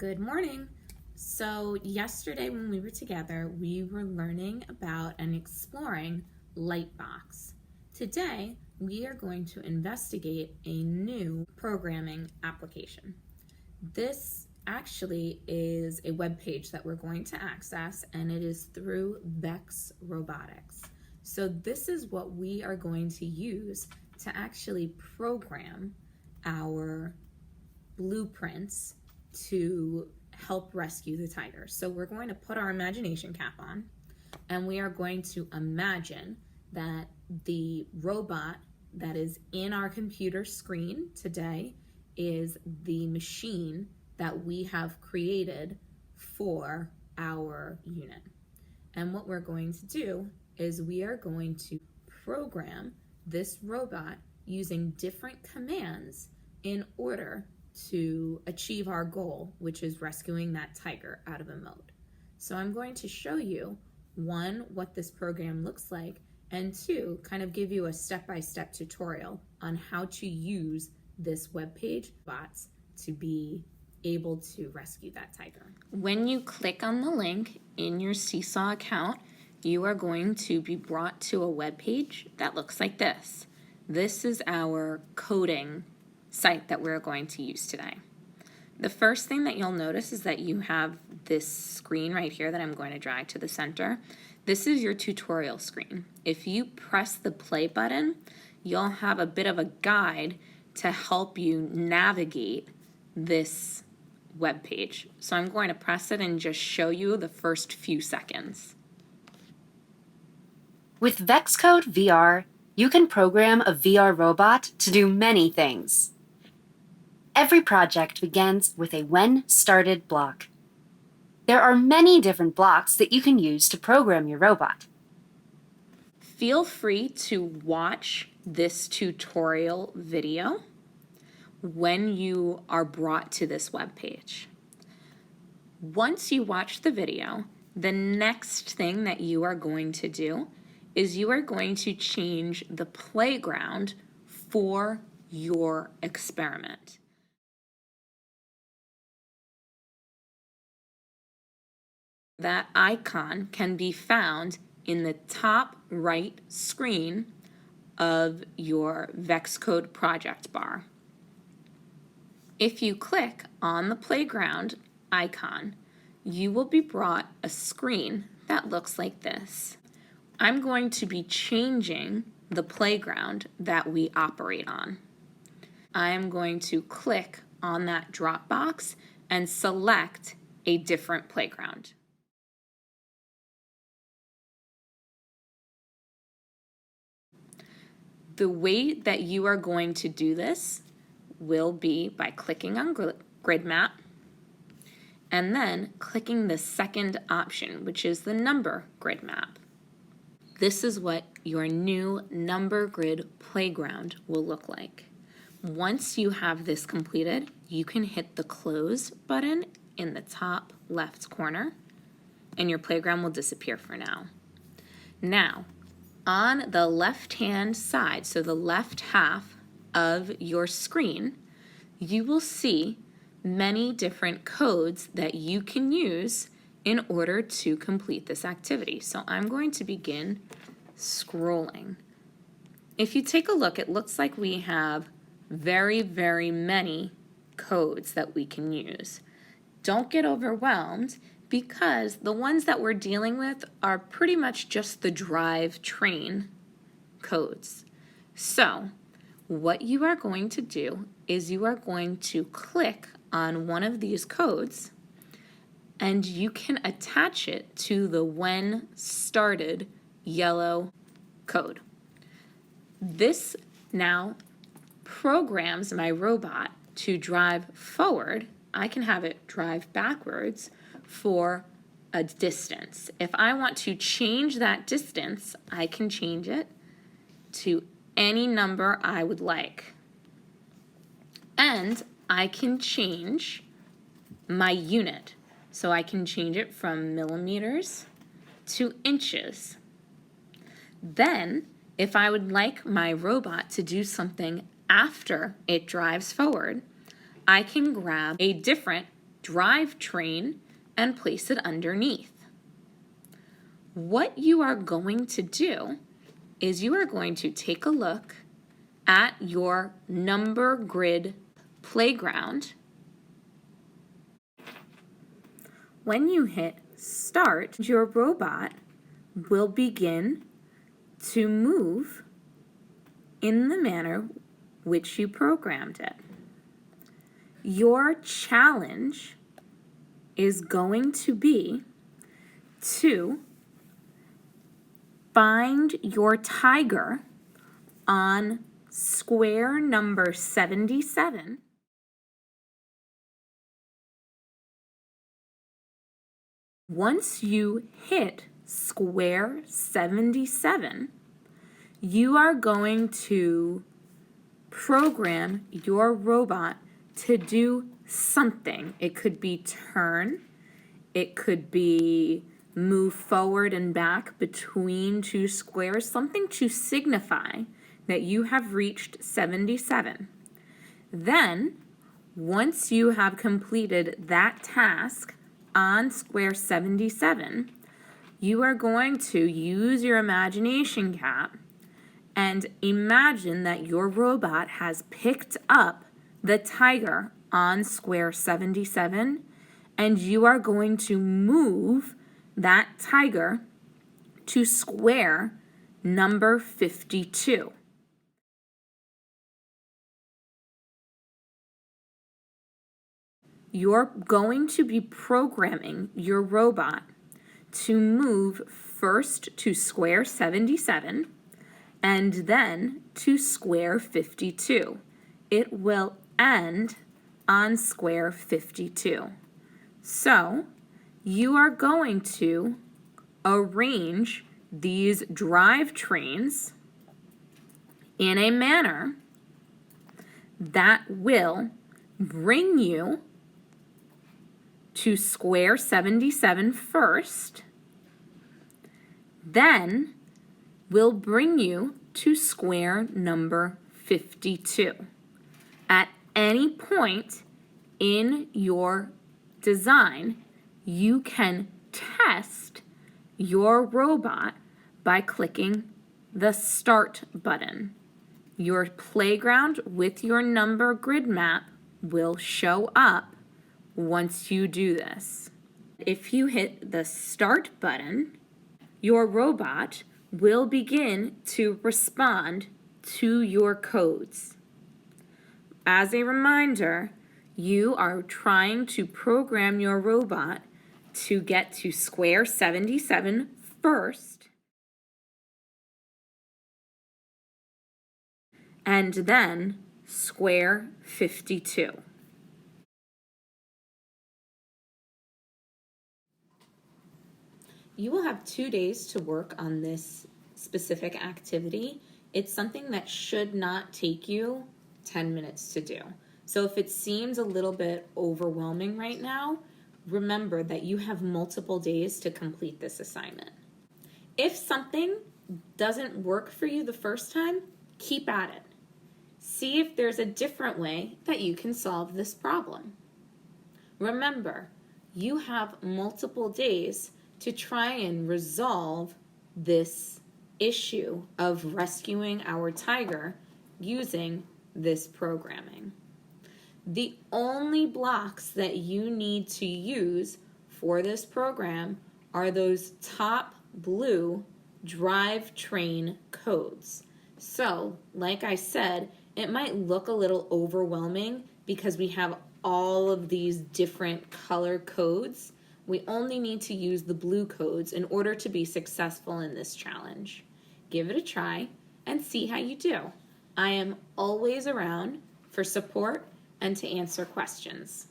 Good morning. So yesterday when we were together, we were learning about and exploring Lightbox. Today, we are going to investigate a new programming application. This actually is a web page that we're going to access, and it is through VEX Robotics. So this is what we are going to use to actually program our blueprints to help rescue the tiger. So we're going to put our imagination cap on, and we are going to imagine that the robot that is in our computer screen today is the machine that we have created for our unit. And what we're going to do is we are going to program this robot using different commands in order to achieve our goal, which is rescuing that tiger out of a moat. So I'm going to show you, one, what this program looks like, and two, kind of give you a step-by-step tutorial on how to use this web page bots to be able to rescue that tiger. When you click on the link in your Seesaw account, you are going to be brought to a web page that looks like this. This is our coding site that we're going to use today. The first thing that you'll notice is that you have this screen right here that I'm going to drag to the center. This is your tutorial screen. If you press the play button, you'll have a bit of a guide to help you navigate this web page. So I'm going to press it and just show you the first few seconds. With VEX Code VR, you can program a VR robot to do many things. Every project begins with a when started block. There are many different blocks that you can use to program your robot. Feel free to watch this tutorial video when you are brought to this web page. Once you watch the video, the next thing that you are going to do is you are going to change the playground for your experiment. That icon can be found in the top right screen of your VEX Code project bar. If you click on the playground icon, you will be brought a screen that looks like this. I'm going to be changing the playground that we operate on. I am going to click on that drop box and select a different playground. The way that you are going to do this will be by clicking on grid map and then clicking the second option, which is the number grid map. This is what your new number grid playground will look like. Once you have this completed, you can hit the close button in the top left corner and your playground will disappear for now. Now, on the left-hand side, so the left half of your screen, you will see many different codes that you can use in order to complete this activity. So I'm going to begin scrolling. If you take a look, it looks like we have very, very many codes that we can use. Don't get overwhelmed, because the ones that we're dealing with are pretty much just the drivetrain codes. So what you are going to do is you are going to click on one of these codes and you can attach it to the when started yellow code. This now programs my robot to drive forward. I can have it drive backwards for a distance. If I want to change that distance, I can change it to any number I would like. And I can change my unit. So I can change it from millimeters to inches. Then, if I would like my robot to do something after it drives forward, I can grab a different drivetrain and place it underneath. What you are going to do is you are going to take a look at your number grid playground. When you hit start, your robot will begin to move in the manner which you programmed it. Your challenge is going to be to find your tiger on square number 77. Once you hit square 77, you are going to program your robot to do something. It could be turn, it could be move forward and back between two squares, something to signify that you have reached 77. Then, once you have completed that task on square 77, you are going to use your imagination cap and imagine that your robot has picked up the tiger on square 77, and you are going to move that tiger to square number 52. You're going to be programming your robot to move first to square 77 and then to square 52. It will end on square 52. So you are going to arrange these drivetrains in a manner that will bring you to square 77 first, then will bring you to square number 52. At any point in your design, you can test your robot by clicking the Start button. Your playground with your number grid map will show up once you do this. If you hit the Start button, your robot will begin to respond to your codes. As a reminder, you are trying to program your robot to get to square 77 first, and then square 52. You will have 2 days to work on this specific activity. It's something that should not take you 10 minutes to do. So if it seems a little bit overwhelming right now, remember that you have multiple days to complete this assignment. If something doesn't work for you the first time, keep at it. See if there's a different way that you can solve this problem. Remember, you have multiple days to try and resolve this issue of rescuing our tiger using this programming. The only blocks that you need to use for this program are those top blue drivetrain codes. So, like I said, it might look a little overwhelming because we have all of these different color codes. We only need to use the blue codes in order to be successful in this challenge. Give it a try and see how you do. I am always around for support and to answer questions.